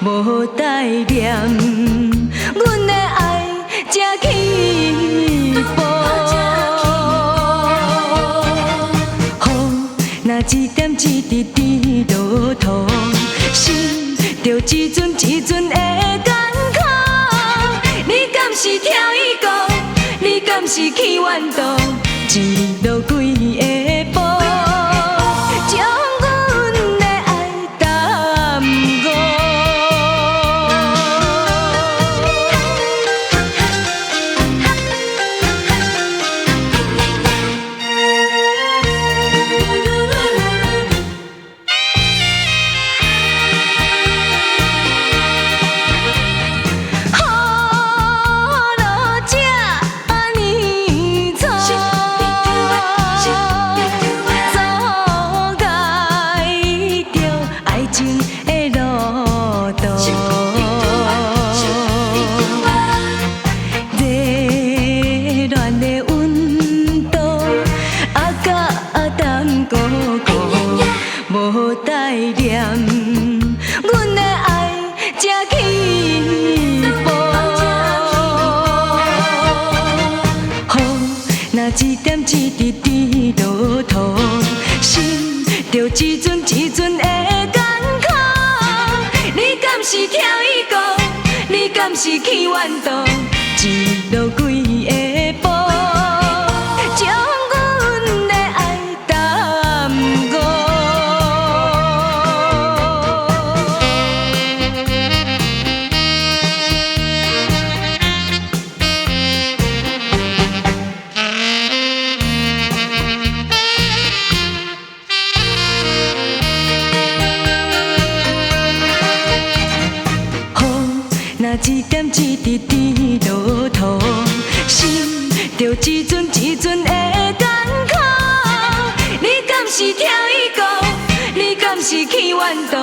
无待念，阮的爱才起步。雨若一点一滴滴落土，心就一阵一阵的艰苦。你敢是跳伊个？你敢是去怨妒？一路几个步，将阮的爱耽误。无待念，阮的爱才起步。雨若一点一滴滴落土，心就一阵一阵的艰苦。你敢是跳伊个？你敢是去怨妒？一路几个步，将阮的爱耽误。若一点一滴滴落土，心就一阵一阵的艰苦。你敢是跳伊个？你敢是去怨妒？